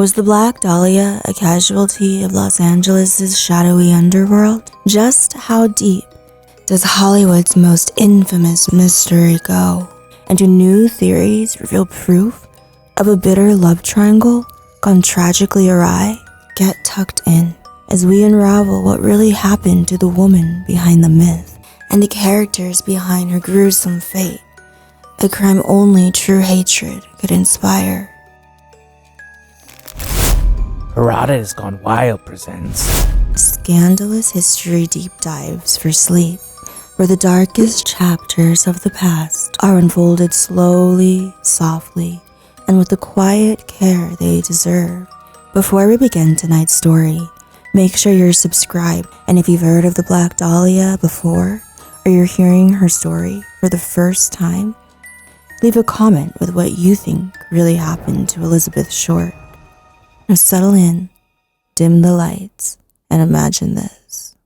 Was the Black Dahlia a casualty of Los Angeles' shadowy underworld? Just how deep does Hollywood's most infamous mystery go? And do new theories reveal proof of a bitter love triangle gone tragically awry? Get tucked in as we unravel what really happened to the woman behind the myth and the characters behind her gruesome fate, a crime only true hatred could inspire. Partyka has Gone Wild presents Scandalous History Deep Dives for sleep, where the darkest chapters of the past are unfolded slowly, softly, and with the quiet care they deserve. Before we begin tonight's story, make sure you're subscribed, and if you've heard of the Black Dahlia before, or you're hearing her story for the first time, leave a comment with what you think really happened to Elizabeth Short. Now settle in, dim the lights, and imagine this.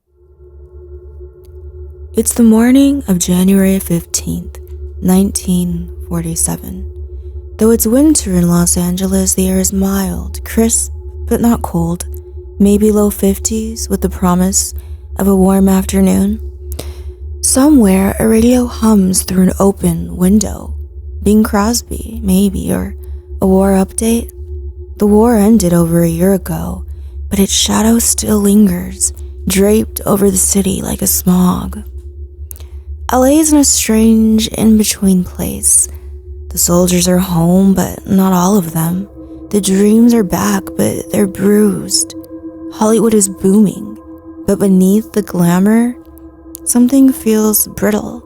It's the morning of January 15th, 1947. Though it's winter in Los Angeles, the air is mild, crisp, but not cold, maybe low 50s with the promise of a warm afternoon. Somewhere, a radio hums through an open window. Bing Crosby, maybe, or a war update. The war ended over a year ago, but its shadow still lingers, draped over the city like a smog. LA is in a strange in-between place. The soldiers are home, but not all of them. The dreams are back, but they're bruised. Hollywood is booming, but beneath the glamour, something feels brittle.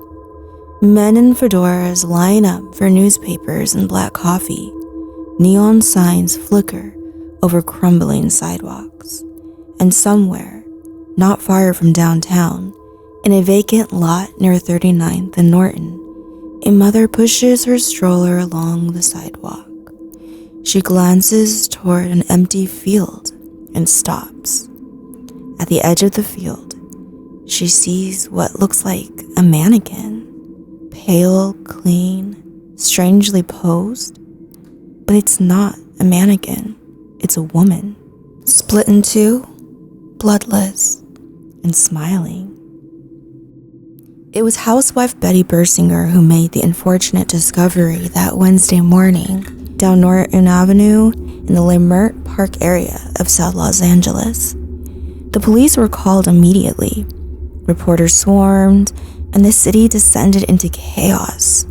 Men in fedoras line up for newspapers and black coffee. Neon signs flicker over crumbling sidewalks. And somewhere, not far from downtown, in a vacant lot near 39th and Norton, a mother pushes her stroller along the sidewalk. She glances toward an empty field and stops. At the edge of the field, she sees what looks like a mannequin. Pale, clean, strangely posed. But it's not a mannequin, it's a woman. Split in two, bloodless, and smiling. It was housewife Betty Bersinger who made the unfortunate discovery that Wednesday morning down Norton Avenue in the Leimert Park area of South Los Angeles. The police were called immediately. Reporters swarmed, and the city descended into chaos.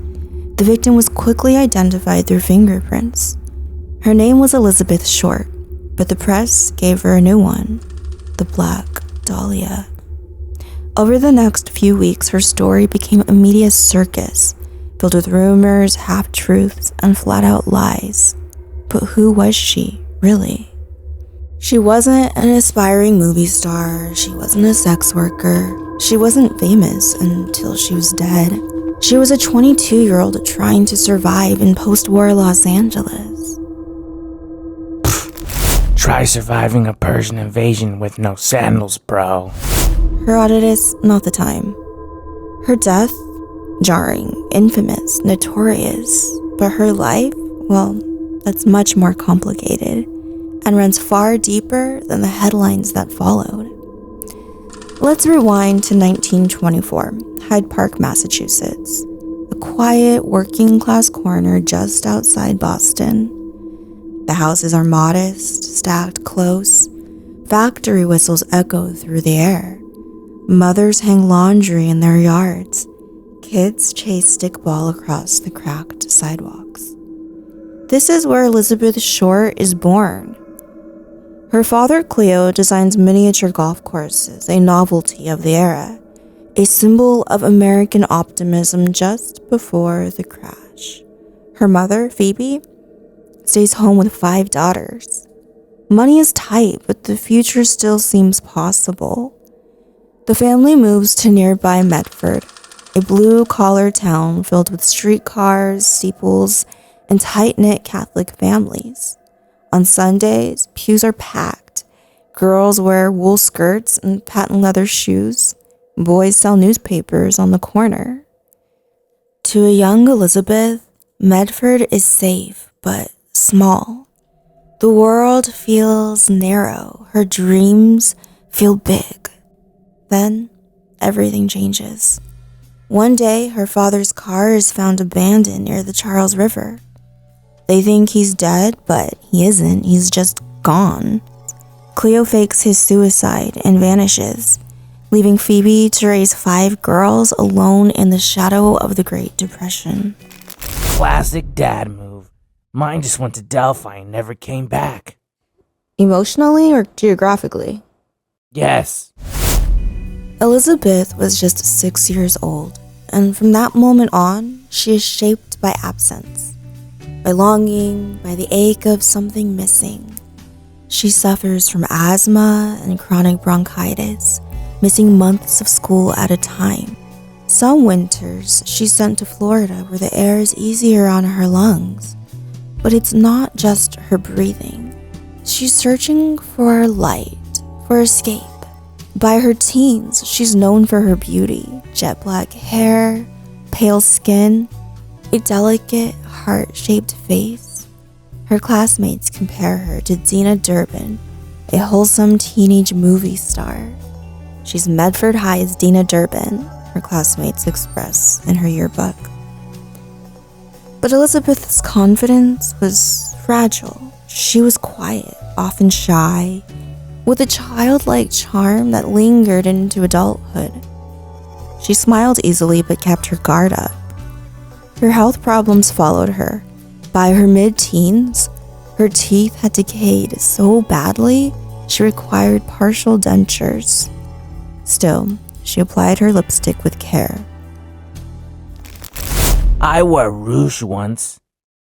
The victim was quickly identified through fingerprints. Her name was Elizabeth Short, but the press gave her a new one, the Black Dahlia. Over the next few weeks, her story became a media circus, filled with rumors, half-truths, and flat-out lies. But who was she, really? She wasn't an aspiring movie star. She wasn't a sex worker. She wasn't famous until she was dead. She was a 22-year-old trying to survive in post-war Los Angeles. Try surviving a Persian invasion with no sandals, bro. Herodotus, not the time. Her death, jarring, infamous, notorious. But her life, well, that's much more complicated and runs far deeper than the headlines that followed. Let's rewind to 1924, Hyde Park, Massachusetts, a quiet working-class corner just outside Boston. The houses are modest, stacked close. Factory whistles echo through the air. Mothers hang laundry in their yards. Kids chase stickball across the cracked sidewalks. This is where Elizabeth Short is born. Her father, Cleo, designs miniature golf courses, a novelty of the era, a symbol of American optimism just before the crash. Her mother, Phoebe, stays home with 5 daughters. Money is tight, but the future still seems possible. The family moves to nearby Medford, a blue-collar town filled with streetcars, steeples, and tight-knit Catholic families. On Sundays, pews are packed. Girls wear wool skirts and patent leather shoes. Boys sell newspapers on the corner. To a young Elizabeth, Medford is safe, but small. The world feels narrow. Her dreams feel big. Then, everything changes. One day, her father's car is found abandoned near the Charles River. They think he's dead, but he isn't. He's just gone. Cleo fakes his suicide and vanishes, leaving Phoebe to raise 5 girls alone in the shadow of the Great Depression. Classic dad move. Mine just went to Delphi and never came back. Emotionally or geographically? Yes. Elizabeth was just 6 years old, and from that moment on, she is shaped by absence, by longing, by the ache of something missing. She suffers from asthma and chronic bronchitis, missing months of school at a time. Some winters, she's sent to Florida where the air is easier on her lungs. But it's not just her breathing. She's searching for light, for escape. By her teens, she's known for her beauty, jet black hair, pale skin, a delicate, heart-shaped face. Her classmates compare her to Dina Durbin, a wholesome teenage movie star. She's Medford High's Dina Durbin, her classmates express in her yearbook. But Elizabeth's confidence was fragile. She was quiet, often shy, with a childlike charm that lingered into adulthood. She smiled easily but kept her guard up. Her health problems followed her. By her mid-teens, her teeth had decayed so badly she required partial dentures. Still, she applied her lipstick with care. I wore rouge once.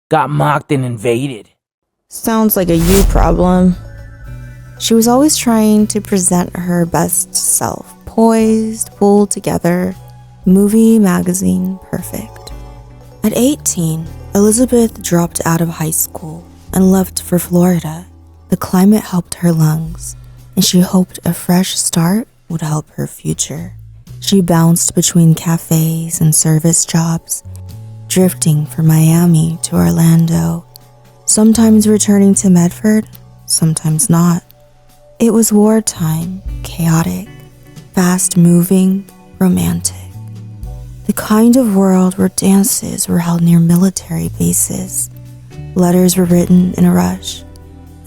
Got mocked and invaded. Sounds like a you problem. She was always trying to present her best self, poised, pulled together, movie, magazine, perfect. At 18, Elizabeth dropped out of high school and left for Florida. The climate helped her lungs, and she hoped a fresh start would help her future. She bounced between cafes and service jobs, drifting from Miami to Orlando, sometimes returning to Medford, sometimes not. It was wartime, chaotic, fast-moving, romantic. The kind of world where dances were held near military bases, letters were written in a rush,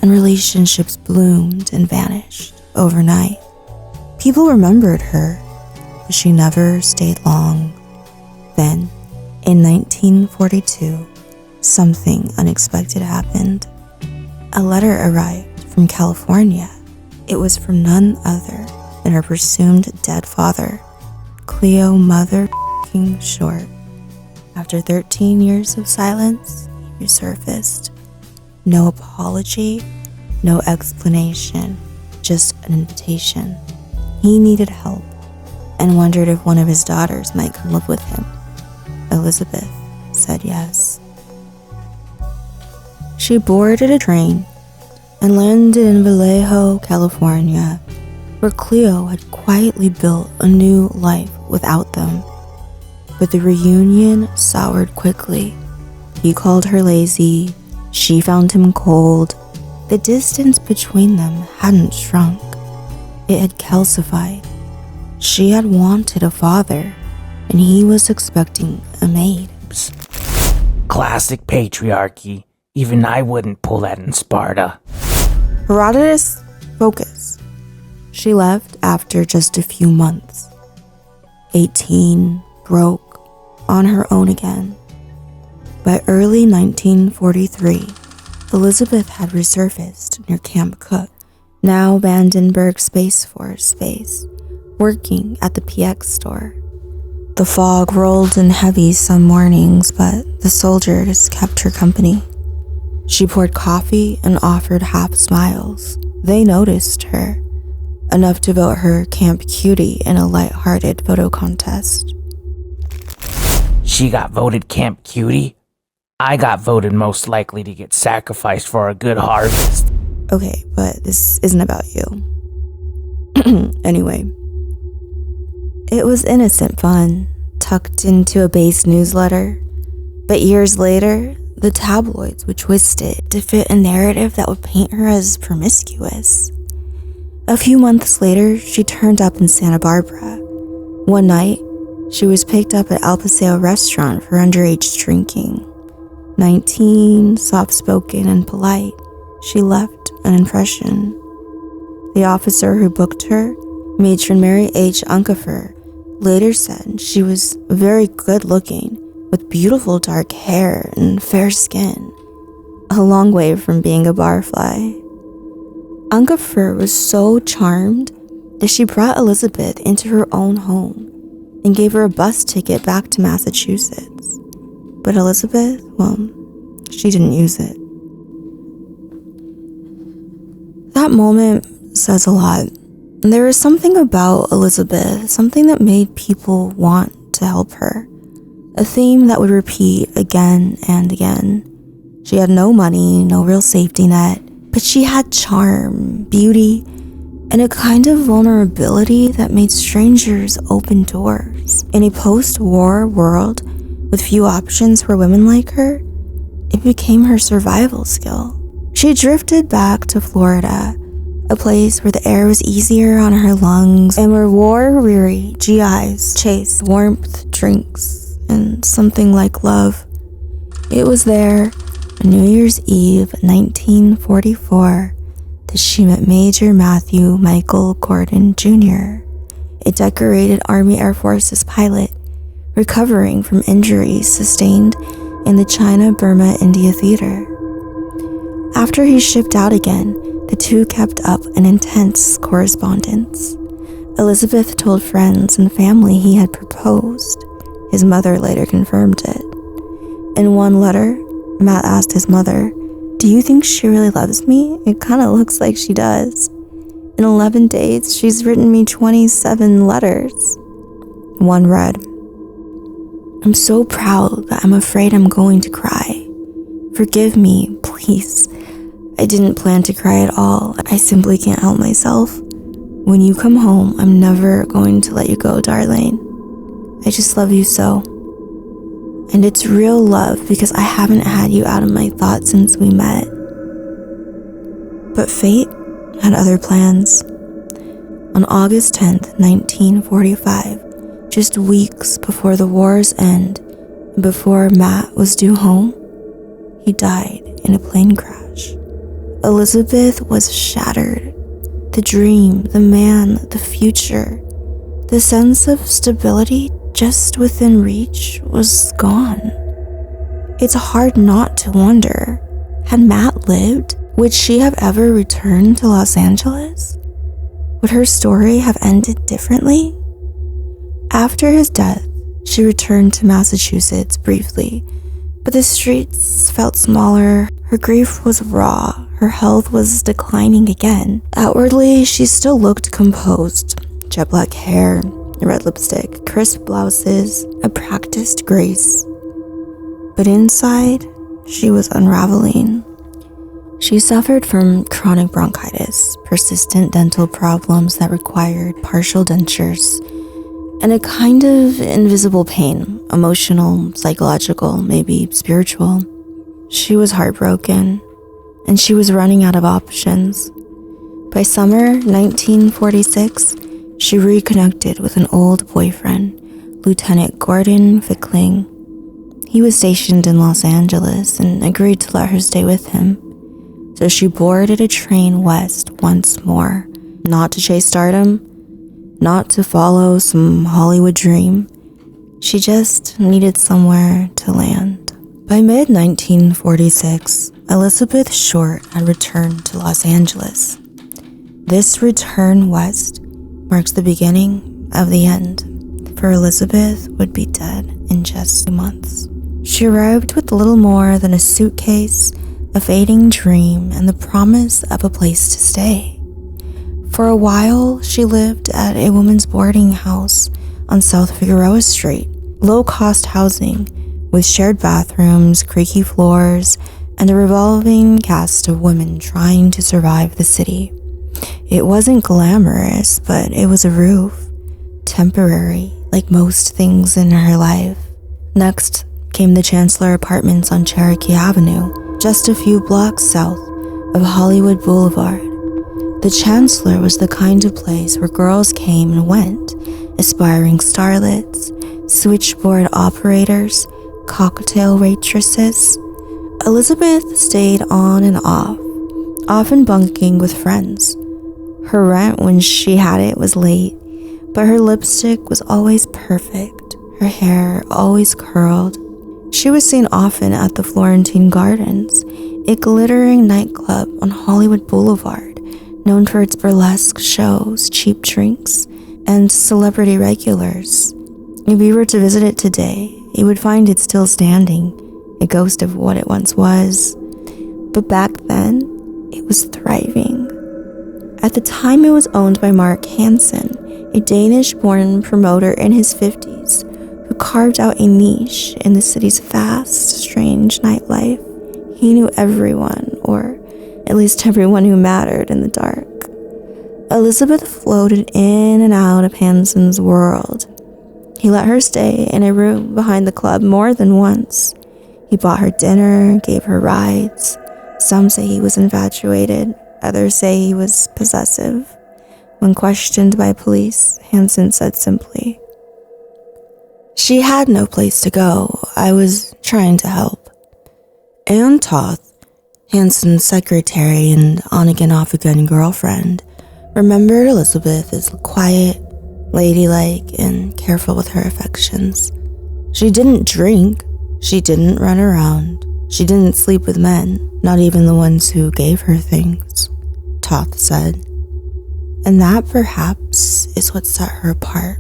and relationships bloomed and vanished overnight. People remembered her, but she never stayed long. Then, in 1942, something unexpected happened. A letter arrived from California. It was from none other than her presumed dead father, Cleo Mother Short. After 13 years of silence, he resurfaced. No apology, no explanation, just an invitation. He needed help and wondered if one of his daughters might come live with him. Elizabeth said yes. She boarded a train and landed in Vallejo, California, where Cleo had quietly built a new life without them. But the reunion soured quickly. He called her lazy, she found him cold. The distance between them hadn't shrunk. It had calcified. She had wanted a father, and he was expecting a maid. Classic patriarchy. Even I wouldn't pull that in Sparta. Herodotus, focus. She left after just a few months. 18, broke, on her own again. By early 1943, Elizabeth had resurfaced near Camp Cook, now Vandenberg Space Force base, working at the PX store. The fog rolled in heavy some mornings, but the soldiers kept her company. She poured coffee and offered half smiles. They noticed her, enough to vote her Camp Cutie in a light-hearted photo contest. She got voted Camp Cutie. I got voted most likely to get sacrificed for a good harvest. Okay, but this isn't about you. Anyway, it was innocent fun, tucked into a base newsletter. But years later, The tabloids would twist it to fit a narrative that would paint her as promiscuous. A few months later, she turned up in Santa Barbara. One night, she was picked up at Al Paseo restaurant for underage drinking. 19, soft-spoken and polite, she left an impression. The officer who booked her, Matron Mary H. Unkefer, later said she was very good-looking, with beautiful dark hair and fair skin, a long way from being a barfly. Unkefer was so charmed that she brought Elizabeth into her own home and gave her a bus ticket back to Massachusetts. But Elizabeth, well, she didn't use it. That moment says a lot. There was something about Elizabeth, something that made people want to help her. A theme that would repeat again and again. She had no money, no real safety net, but she had charm, beauty, and a kind of vulnerability that made strangers open doors. In a post-war world with few options for women like her, it became her survival skill. She drifted back to Florida, a place where the air was easier on her lungs and where war-weary GIs chased warmth, drinks, and something like love. It was there, on New Year's Eve, 1944, that she met Major Matthew Michael Gordon Jr., a decorated Army Air Forces pilot recovering from injuries sustained in the China-Burma-India theater. After he shipped out again, the two kept up an intense correspondence. Elizabeth told friends and family he had proposed. His mother later confirmed it. In one letter, Matt asked his mother, "Do you think she really loves me? It kind of looks like she does. In 11 days, she's written me 27 letters." One read, "I'm so proud that I'm afraid I'm going to cry. Forgive me, please. I didn't plan to cry at all. I simply can't help myself. When you come home, I'm never going to let you go, darling. I just love you so. And it's real love because I haven't had you out of my thoughts since we met." But fate had other plans. On August 10th, 1945, just weeks before the war's end and before Matt was due home, he died in a plane crash. Elizabeth was shattered. The dream, the man, the future, the sense of stability just within reach was gone. It's hard not to wonder, had Matt lived, would she have ever returned to Los Angeles? Would her story have ended differently? After his death, she returned to Massachusetts briefly, but the streets felt smaller. Her grief was raw. Her health was declining again. Outwardly, she still looked composed. Jet black hair, red lipstick, crisp blouses, a practiced grace. But inside, she was unraveling. She suffered from chronic bronchitis, persistent dental problems that required partial dentures, and a kind of invisible pain, emotional, psychological, maybe spiritual. She was heartbroken, and she was running out of options. By summer 1946, she reconnected with an old boyfriend, Lieutenant Gordon Fickling. He was stationed in Los Angeles and agreed to let her stay with him. So she boarded a train west once more, not to chase stardom, not to follow some Hollywood dream. She just needed somewhere to land. By mid-1946, Elizabeth Short had returned to Los Angeles. This return west marks the beginning of the end, for Elizabeth would be dead in just 2 months. She arrived with little more than a suitcase, a fading dream, and the promise of a place to stay. For a while, she lived at a women's boarding house on South Figueroa Street, low-cost housing with shared bathrooms, creaky floors, and a revolving cast of women trying to survive the city. It wasn't glamorous, but it was a roof, temporary, like most things in her life. Next, came the Chancellor Apartments on Cherokee Avenue, just a few blocks south of Hollywood Boulevard. The Chancellor was the kind of place where girls came and went, aspiring starlets, switchboard operators, cocktail waitresses. Elizabeth stayed on and off, often bunking with friends. Her rent when she had it was late, but her lipstick was always perfect, her hair always curled. She was seen often at the Florentine Gardens, a glittering nightclub on Hollywood Boulevard, known for its burlesque shows, cheap drinks, and celebrity regulars. If you were to visit it today, you would find it still standing, a ghost of what it once was. But back then, it was thriving. At the time, it was owned by Mark Hansen, a Danish-born promoter in his 50s, who carved out a niche in the city's fast, strange nightlife. He knew everyone, or at least everyone who mattered in the dark. Elizabeth floated in and out of Hansen's world. He let her stay in a room behind the club more than once. He bought her dinner, gave her rides. Some say he was infatuated, others say he was possessive. When questioned by police, Hansen said simply, "She had no place to go. I was trying to help." Anne Toth, Hansen's secretary and on-again, off-again girlfriend, remembered Elizabeth as quiet, ladylike, and careful with her affections. She didn't drink. She didn't run around. She didn't sleep with men, not even the ones who gave her things, Toth said. And that perhaps is what set her apart.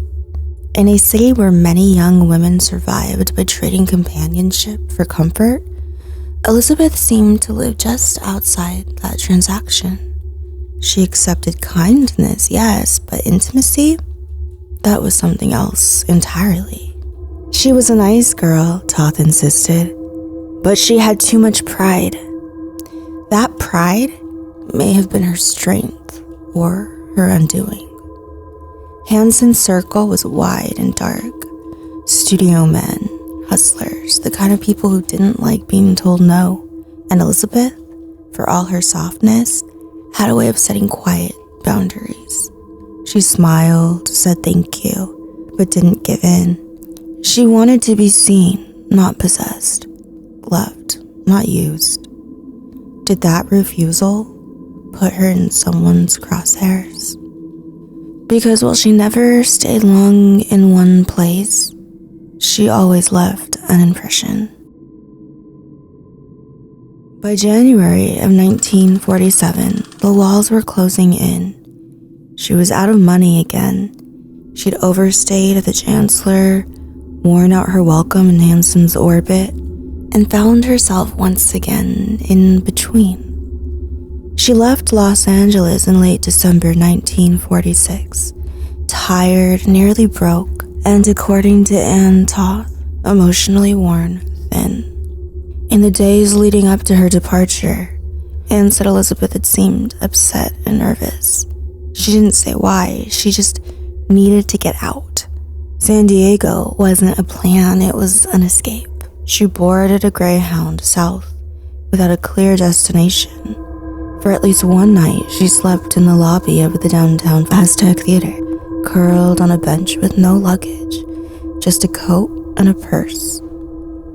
In a city where many young women survived by trading companionship for comfort, Elizabeth seemed to live just outside that transaction. She accepted kindness, yes, but intimacy? That was something else entirely. She was a nice girl, Toth insisted, but she had too much pride. That pride may have been her strength or her undoing. Hansen's circle was wide and dark. Studio men, hustlers, the kind of people who didn't like being told no. And Elizabeth, for all her softness, had a way of setting quiet boundaries. She smiled, said thank you, but didn't give in. She wanted to be seen, not possessed. Loved, not used. Did that refusal put her in someone's crosshairs? Because while she never stayed long in one place, she always left an impression. By January of 1947, the walls were closing in. She was out of money again. She'd overstayed at the Chancellor, worn out her welcome in Hansen's orbit, and found herself once again in between. She left Los Angeles in late December 1946, tired, nearly broke, and according to Anne Toth, emotionally worn thin. In the days leading up to her departure, Anne said Elizabeth had seemed upset and nervous. She didn't say why, she just needed to get out. San Diego wasn't a plan, it was an escape. She boarded a Greyhound south without a clear destination. For at least one night, she slept in the lobby of the downtown Aztec Theater, curled on a bench with no luggage, just a coat and a purse.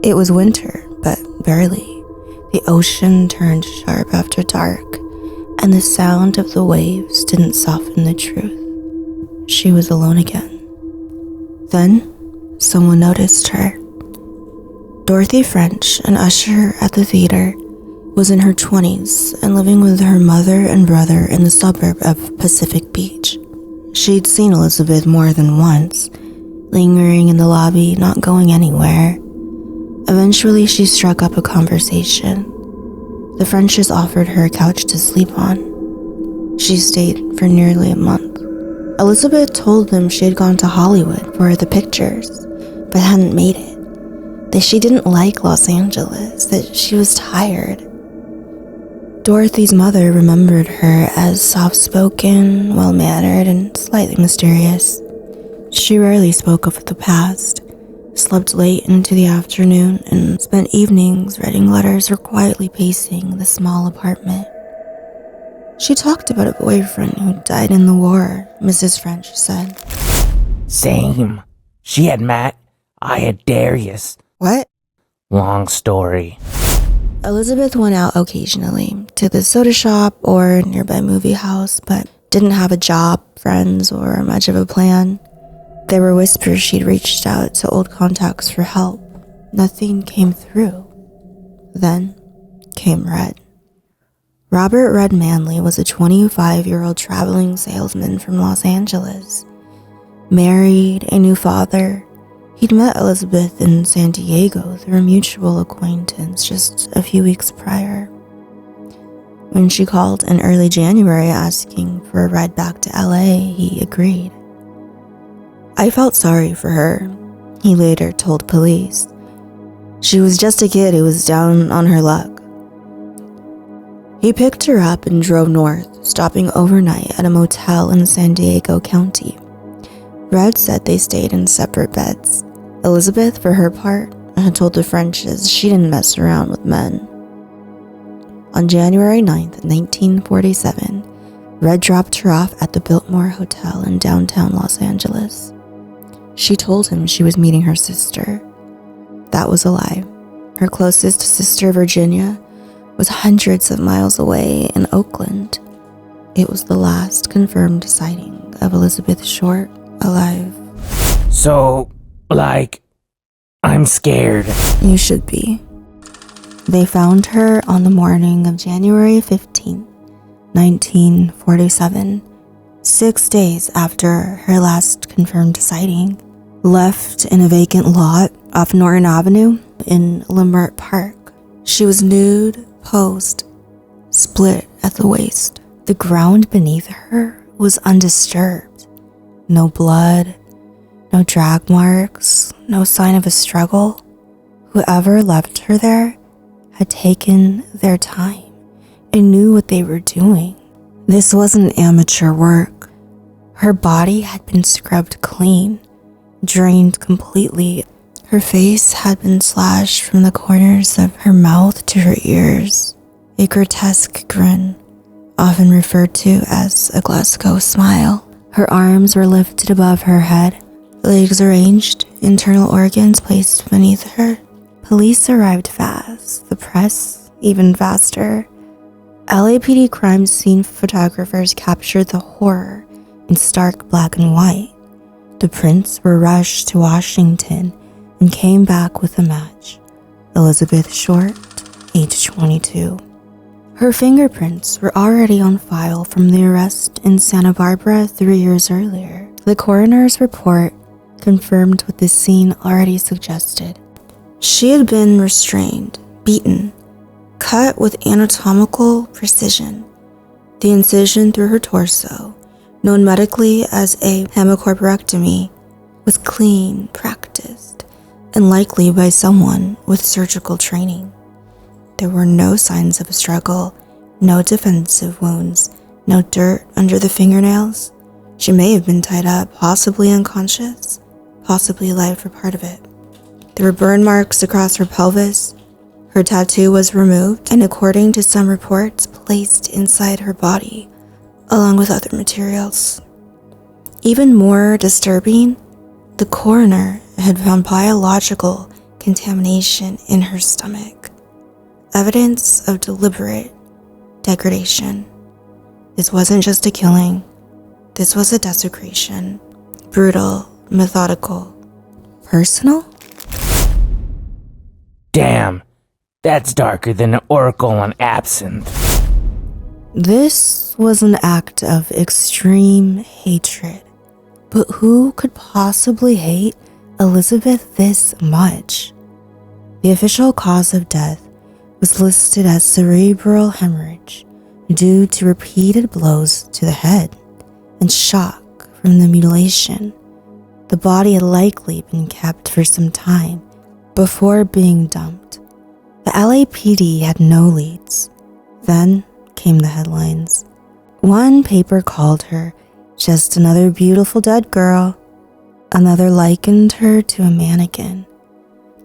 It was winter, but barely. The ocean turned sharp after dark, and the sound of the waves didn't soften the truth. She was alone again. Then, someone noticed her. Dorothy French, an usher at the theater, was in her 20s and living with her mother and brother in the suburb of Pacific Beach. She'd seen Elizabeth more than once, lingering in the lobby, not going anywhere. Eventually, she struck up a conversation. The Frenches offered her a couch to sleep on. She stayed for nearly a month. Elizabeth told them she had gone to Hollywood for the pictures, but hadn't made it. That she didn't like Los Angeles, that she was tired. Dorothy's mother remembered her as soft-spoken, well-mannered, and slightly mysterious. She rarely spoke of the past, slept late into the afternoon, and spent evenings writing letters or quietly pacing the small apartment. She talked about a boyfriend who died in the war, Mrs. French said. Same. She had Matt, I had Darius. What? Long story. Elizabeth went out occasionally to the soda shop or nearby movie house, but didn't have a job, friends, or much of a plan. There were whispers she'd reached out to old contacts for help. Nothing came through. Then came Red. Robert Red Manley was a 25-year-old traveling salesman from Los Angeles. Married, a new father, he'd met Elizabeth in San Diego through a mutual acquaintance just a few weeks prior. When she called in early January asking for a ride back to LA, he agreed. I felt sorry for her, he later told police. She was just a kid who was down on her luck. He picked her up and drove north, stopping overnight at a motel in San Diego County. Red said they stayed in separate beds. Elizabeth, for her part, had told the Frenches she didn't mess around with men. On January 9th, 1947, Red dropped her off at the Biltmore Hotel in downtown Los Angeles. She told him she was meeting her sister. That was a lie. Her closest sister, Virginia, was hundreds of miles away in Oakland. It was the last confirmed sighting of Elizabeth Short alive. So, I'm scared. You should be. They found her on the morning of January 15th, 1947, 6 days after her last confirmed sighting, left in a vacant lot off Norton Avenue in Leimert Park. She was nude, posed, split at the waist. The ground beneath her was undisturbed. No blood, no drag marks, no sign of a struggle. Whoever left her there had taken their time and knew what they were doing. This wasn't amateur work. Her body had been scrubbed clean, drained completely. Her face had been slashed from the corners of her mouth to her ears, a grotesque grin, often referred to as a Glasgow smile. Her arms were lifted above her head, legs arranged, internal organs placed beneath her. Police arrived fast, the press even faster. LAPD crime scene photographers captured the horror in stark black and white. The prints were rushed to Washington and came back with a match. Elizabeth Short, age 22. Her fingerprints were already on file from the arrest in Santa Barbara 3 years earlier. The coroner's report confirmed what the scene already suggested. She had been restrained, beaten, cut with anatomical precision. The incision through her torso, known medically as a hemicorporectomy, was clean, practiced, and likely by someone with surgical training. There were no signs of a struggle, no defensive wounds, no dirt under the fingernails. She may have been tied up, possibly unconscious, possibly alive for part of it. There were burn marks across her pelvis. Her tattoo was removed and, according to some reports, placed inside her body, along with other materials. Even more disturbing, the coroner had found biological contamination in her stomach, evidence of deliberate degradation. This wasn't just a killing. This was a desecration. Brutal, methodical, personal. Damn, that's darker than an oracle on absinthe. This was an act of extreme hatred. But who could possibly hate Elizabeth this much? The official cause of death was listed as cerebral hemorrhage due to repeated blows to the head and shock from the mutilation. The body had likely been kept for some time before being dumped. The LAPD had no leads. Then came the headlines. One paper called her just another beautiful dead girl. Another likened her to a mannequin.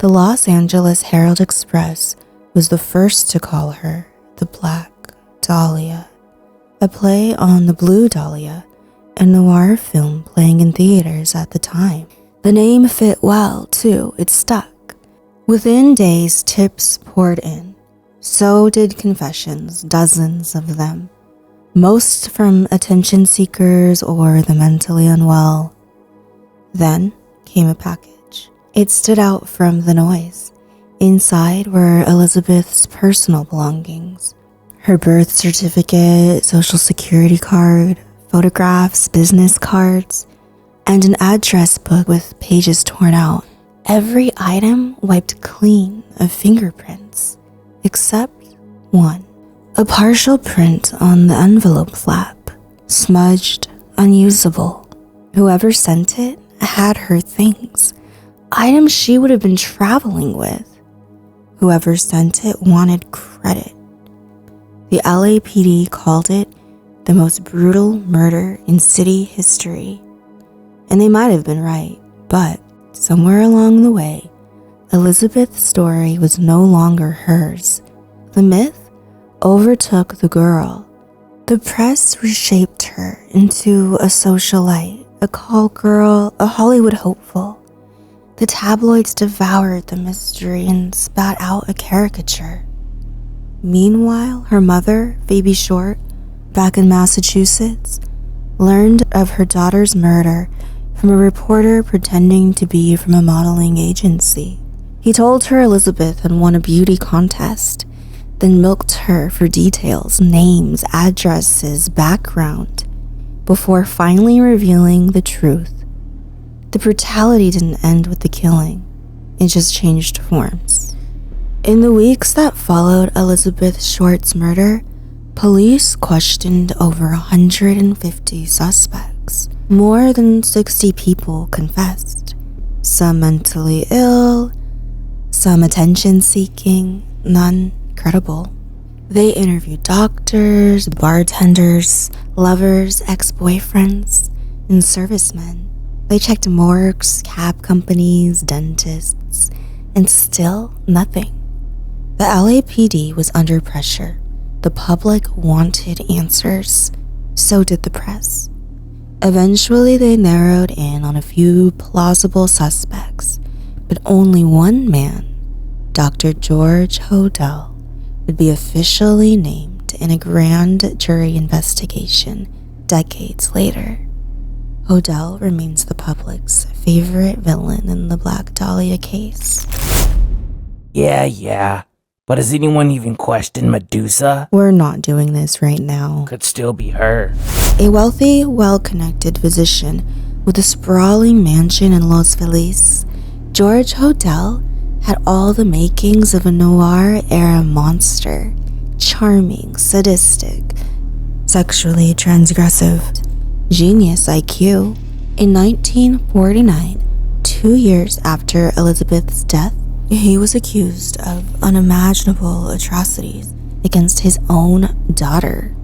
The Los Angeles Herald-Express was the first to call her the Black Dahlia, a play on the Blue Dahlia, a noir film playing in theaters at the time. The name fit well, too. It stuck. Within days, tips poured in. So did confessions, dozens of them. Most from attention seekers or the mentally unwell. Then came a package. It stood out from the noise. Inside were Elizabeth's personal belongings. Her birth certificate, social security card, photographs, business cards, and an address book with pages torn out. Every item wiped clean of fingerprints, except one. A partial print on the envelope flap, smudged, unusable. Whoever sent it had her things, items she would have been traveling with. Whoever sent it wanted credit. The LAPD called it the most brutal murder in city history. And they might have been right, but somewhere along the way, Elizabeth's story was no longer hers. The myth overtook the girl. The press reshaped her into a socialite, a call girl, a Hollywood hopeful. The tabloids devoured the mystery and spat out a caricature. Meanwhile, her mother, Phoebe Short, back in Massachusetts, learned of her daughter's murder from a reporter pretending to be from a modeling agency. He told her Elizabeth had won a beauty contest, then milked her for details, names, addresses, background, before finally revealing the truth. The brutality didn't end with the killing. It just changed forms. In the weeks that followed Elizabeth Short's murder, police questioned over 150 suspects. More than 60 people confessed. Some mentally ill, some attention-seeking, none credible. They interviewed doctors, bartenders, lovers, ex-boyfriends, and servicemen. They checked morgues, cab companies, dentists, and still nothing. The LAPD was under pressure. The public wanted answers. So did the press. Eventually, they narrowed in on a few plausible suspects, but only one man, Dr. George Hodel, would be officially named in a grand jury investigation decades later. Hodel remains the public's favorite villain in the Black Dahlia case. Yeah. But has anyone even questioned Medusa? We're not doing this right now. Could still be her. A wealthy, well-connected physician with a sprawling mansion in Los Feliz, George Hodel had all the makings of a noir-era monster. Charming, sadistic, sexually transgressive, genius IQ. In 1949, 2 years after Elizabeth's death, he was accused of unimaginable atrocities against his own daughter.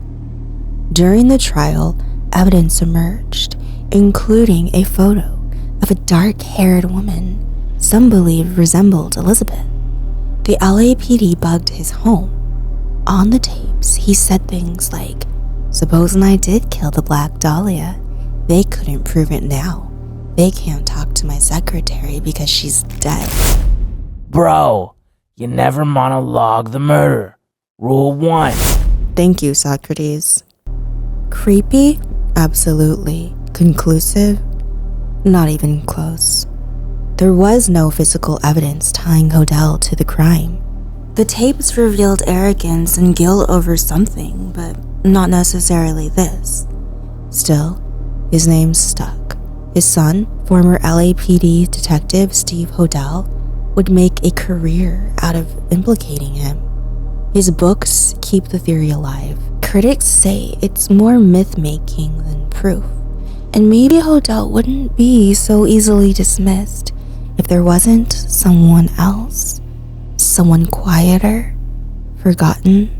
During the trial, evidence emerged, including a photo of a dark-haired woman some believe resembled Elizabeth. The LAPD bugged his home. On the tapes, he said things like, "Supposing I did kill the Black Dahlia, they couldn't prove it now. They can't talk to my secretary because she's dead." Bro, you never monologue the murder. Rule 1. Thank you, Socrates. Creepy? Absolutely. Conclusive? Not even close. There was no physical evidence tying Hodel to the crime. The tapes revealed arrogance and guilt over something, but not necessarily this. Still, his name stuck. His son, former LAPD detective Steve Hodel, would make a career out of implicating him. His books keep the theory alive. Critics say it's more myth-making than proof, and maybe Hodel wouldn't be so easily dismissed if there wasn't someone else, someone quieter, forgotten,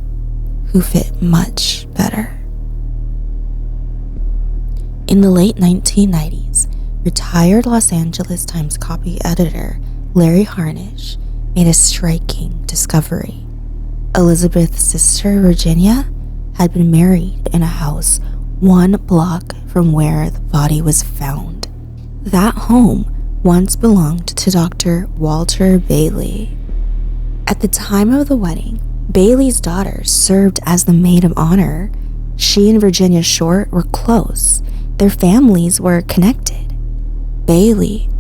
who fit much better. In the late 1990s, retired Los Angeles Times copy editor Larry Harnish made a striking discovery. Elizabeth's sister, Virginia, had been married in a house 1 block from where the body was found. That home once belonged to Dr. Walter Bayley. At the time of the wedding, Bayley's daughter served as the maid of honor. She and Virginia Short were close. Their families were connected. Bayley,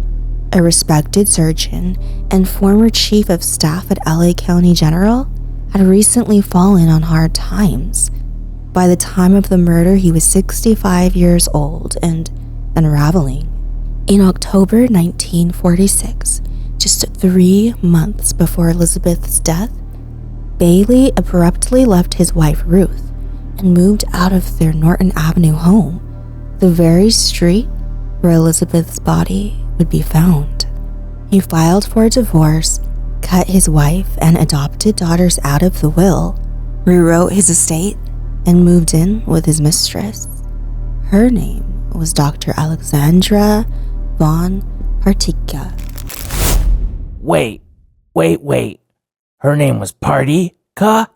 a respected surgeon and former chief of staff at LA County General, had recently fallen on hard times. By the time of the murder, he was 65 years old and unraveling. In October 1946, just 3 months before Elizabeth's death, Bayley abruptly left his wife Ruth and moved out of their Norton Avenue home, the very street where Elizabeth's body would be found. He filed for a divorce, cut his wife and adopted daughters out of the will, rewrote his estate, and moved in with his mistress. Her name was Dr. Alexandra von Partyka. Wait. Her name was Partyka?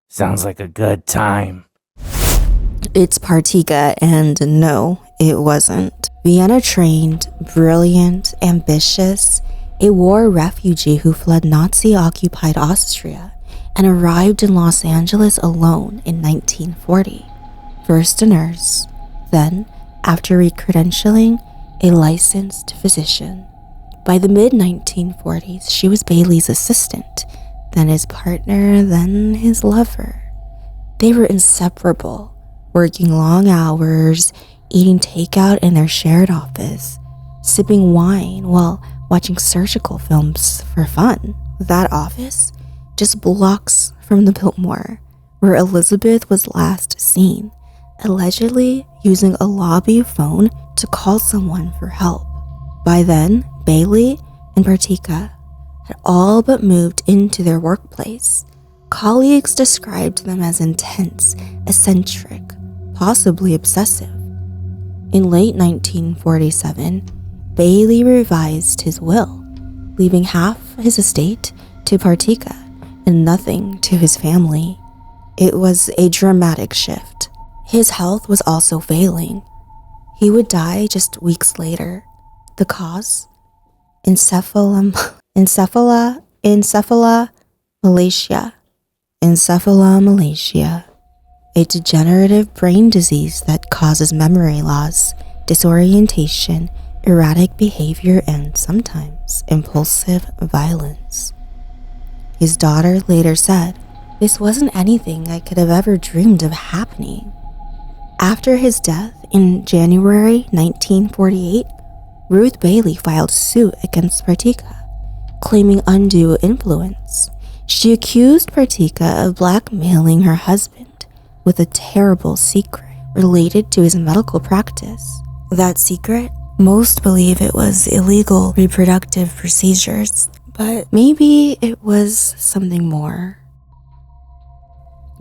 Sounds like a good time. It's Partyka, and no, it wasn't. Vienna-trained, brilliant, ambitious, a war refugee who fled Nazi-occupied Austria and arrived in Los Angeles alone in 1940. First a nurse, then, after recredentialing, a licensed physician. By the mid-1940s, she was Bayley's assistant, then his partner, then his lover. They were inseparable, working long hours, eating takeout in their shared office, sipping wine while watching surgical films for fun. That office, just blocks from the Biltmore, where Elizabeth was last seen, allegedly using a lobby phone to call someone for help. By then, Bayley and Partyka had all but moved into their workplace. Colleagues described them as intense, eccentric, possibly obsessive. In late 1947, Bayley revised his will, leaving half his estate to Partyka and nothing to his family. It was a dramatic shift. His health was also failing. He would die just weeks later. The cause? Encephalomalacia. Encephalomalacia, a degenerative brain disease that causes memory loss, disorientation, erratic behavior, and sometimes impulsive violence. His daughter later said, "This wasn't anything I could have ever dreamed of happening." After his death in January 1948, Ruth Bayley filed suit against Partyka, claiming undue influence. She accused Partyka of blackmailing her husband with a terrible secret related to his medical practice. That secret? Most believe it was illegal reproductive procedures, but maybe it was something more.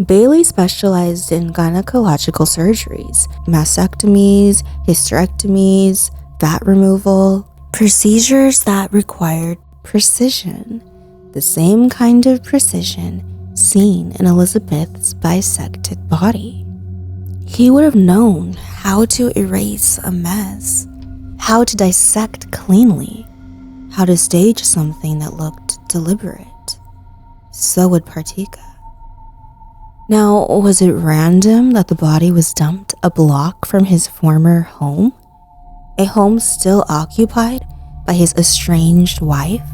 Bayley specialized in gynecological surgeries, mastectomies, hysterectomies, fat removal, procedures that required precision, the same kind of precision seen in Elizabeth's bisected body. He would have known how to erase a mess, how to dissect cleanly, how to stage something that looked deliberate. So would Partyka. Now, was it random that the body was dumped a block from his former home? A home still occupied by his estranged wife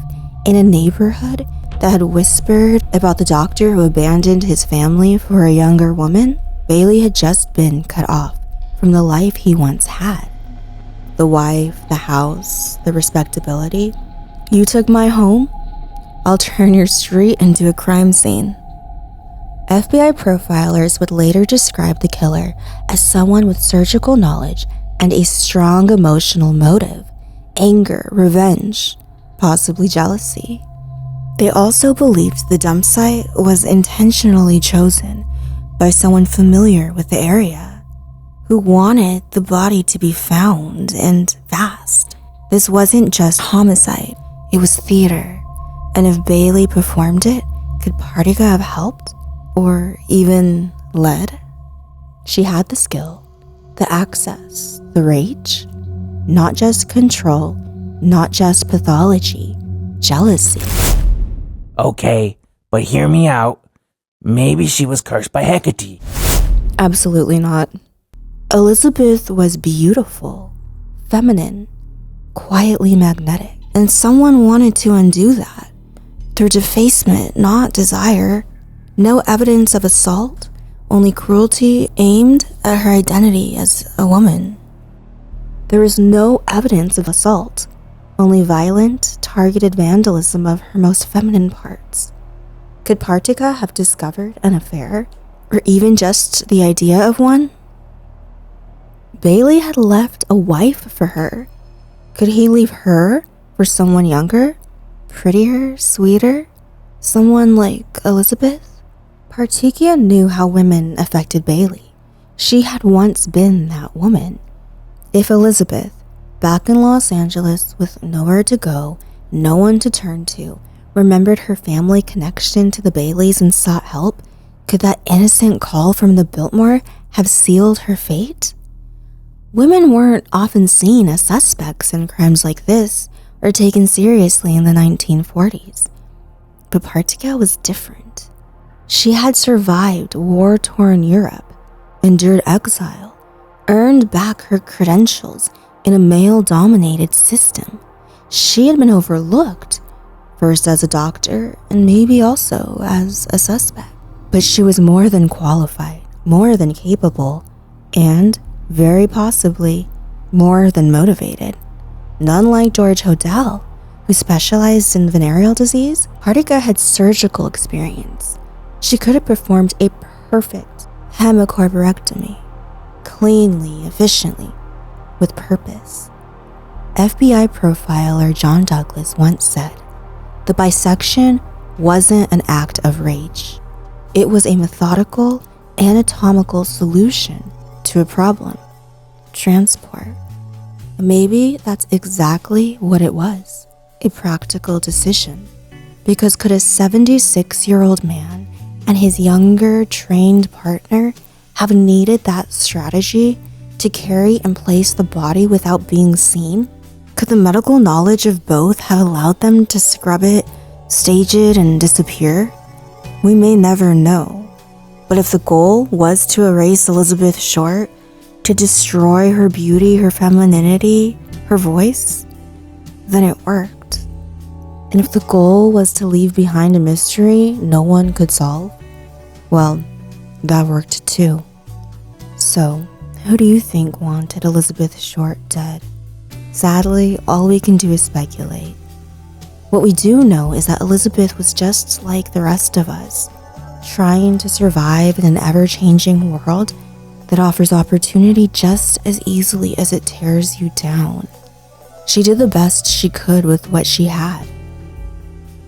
in a neighborhood that had whispered about the doctor who abandoned his family for a younger woman? Bayley had just been cut off from the life he once had. The wife, the house, the respectability. "You took my home? I'll turn your street into a crime scene." FBI profilers would later describe the killer as someone with surgical knowledge and a strong emotional motive, anger, revenge, possibly jealousy. They also believed the dump site was intentionally chosen by someone familiar with the area, who wanted the body to be found and fast. This wasn't just homicide, It was theater, and if Bayley performed it, could Partyka have helped? Or even led? She had the skill, the access, the rage. Not just control, not just pathology, jealousy. Okay, but hear me out. Maybe she was cursed by Hecate. Absolutely not. Elizabeth was beautiful, feminine, quietly magnetic, and someone wanted to undo that through defacement, not desire. No evidence of assault, only cruelty aimed at her identity as a woman. There is no evidence of assault, only violent, targeted vandalism of her most feminine parts. Could Partyka have discovered an affair, or even just the idea of one? Bayley had left a wife for her. Could he leave her for someone younger, prettier, sweeter, someone like Elizabeth? Partyka knew how women affected Bayley. She had once been that woman. If Elizabeth, back in Los Angeles with nowhere to go, no one to turn to, remembered her family connection to the Baileys and sought help, could that innocent call from the Biltmore have sealed her fate? Women weren't often seen as suspects in crimes like this or taken seriously in the 1940s. But Partyka was different. She had survived war-torn Europe, endured exile, earned back her credentials in a male-dominated system. She had been overlooked, first as a doctor and maybe also as a suspect. But she was more than qualified, more than capable, and, very possibly, more than motivated. None like George Hodel, who specialized in venereal disease. Partyka had surgical experience. She could have performed a perfect hemicorporectomy, cleanly, efficiently, with purpose. FBI profiler John Douglas once said, "The bisection wasn't an act of rage. It was a methodical, anatomical solution to a problem, transport." Maybe that's exactly what it was, a practical decision. Because could a 76-year-old man and his younger, trained partner have needed that strategy to carry and place the body without being seen? Could the medical knowledge of both have allowed them to scrub it, stage it, and disappear? We may never know. But if the goal was to erase Elizabeth Short, to destroy her beauty, her femininity, her voice, then it worked. And if the goal was to leave behind a mystery no one could solve, well, that worked too. So, who do you think wanted Elizabeth Short dead? Sadly, all we can do is speculate. What we do know is that Elizabeth was just like the rest of us, trying to survive in an ever-changing world that offers opportunity just as easily as it tears you down. She did the best she could with what she had.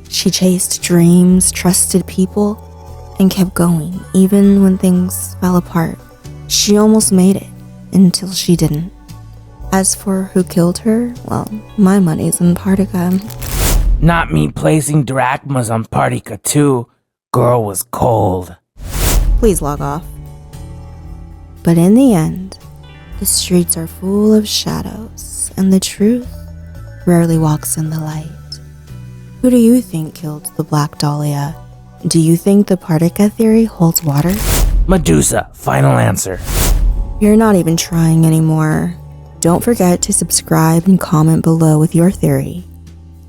She chased dreams, trusted people, and kept going even when things fell apart. She almost made it until she didn't. As for who killed her, well, my money's in Partyka. Not me placing drachmas on Partyka too. Girl was cold. Please log off. But in the end, the streets are full of shadows, and the truth rarely walks in the light. Who do you think killed the Black Dahlia? Do you think the Partyka theory holds water? Medusa, final answer. You're not even trying anymore. Don't forget to subscribe and comment below with your theory.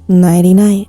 Nighty night.